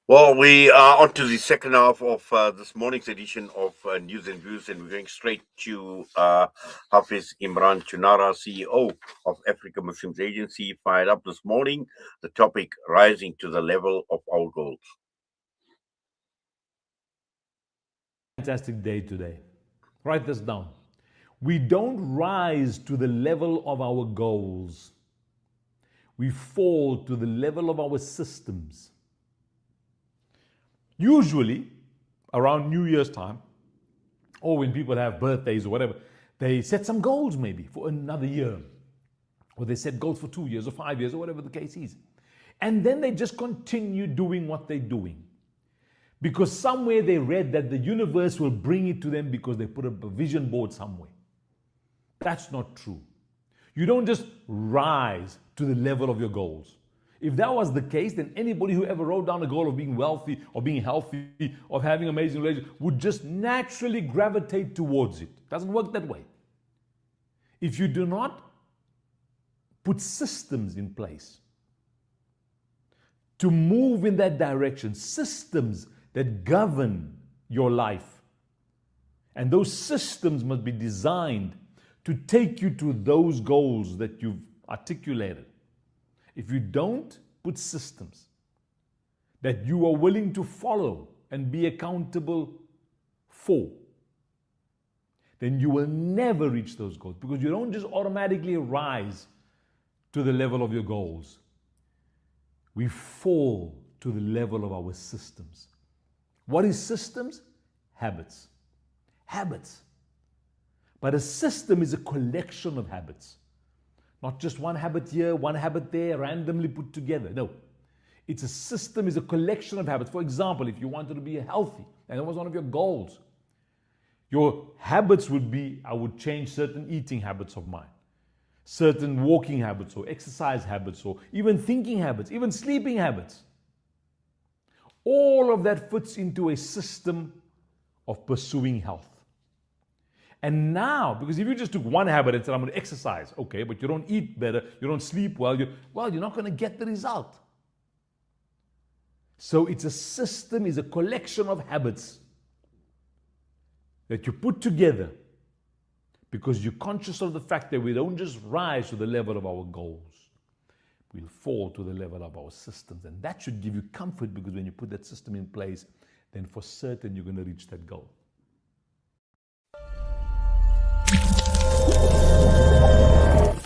Well, we are on to the second half of this morning's edition of News and Views, and we're going straight to Hafiz Imraan Choonara, CEO of Africa Muslims Agency, fired up this morning. The topic rising to the level of our goals. Fantastic day today. Write this down. We don't rise to the level of our goals. We fall to the level of our systems. Usually, around New Year's time, or when people have birthdays or whatever, they set some goals maybe for another year. Or they set goals for 2 years or 5 years or whatever the case is. And then they just continue doing what they're doing. Because somewhere they read that the universe will bring it to them because they put up a vision board somewhere. That's not true. You don't just rise to the level of your goals. If that was the case, then anybody who ever wrote down a goal of being wealthy or being healthy, of having amazing relationships, would just naturally gravitate towards it. It doesn't work that way. If you do not put systems in place to move in that direction, systems that govern your life, and those systems must be designed to take you to those goals that you've articulated. If you don't put systems that you are willing to follow and be accountable for, then you will never reach those goals, because you don't just automatically rise to the level of your goals. We fall to the level of our systems. What is systems? Habits. Habits. But a system is a collection of habits. Not just one habit here, one habit there, randomly put together. No. It's a system, is a collection of habits. For example, if you wanted to be healthy, and that was one of your goals, your habits would be, I would change certain eating habits of mine, certain walking habits or exercise habits, or even thinking habits, even sleeping habits. All of that fits into a system of pursuing health. And now, because if you just took one habit and said, I'm going to exercise, okay, but you don't eat better, you don't sleep well, you're not going to get the result. So it's a system, is a collection of habits that you put together because you're conscious of the fact that we don't just rise to the level of our goals. We'll fall to the level of our systems. And that should give you comfort, because when you put that system in place, then for certain you're going to reach that goal.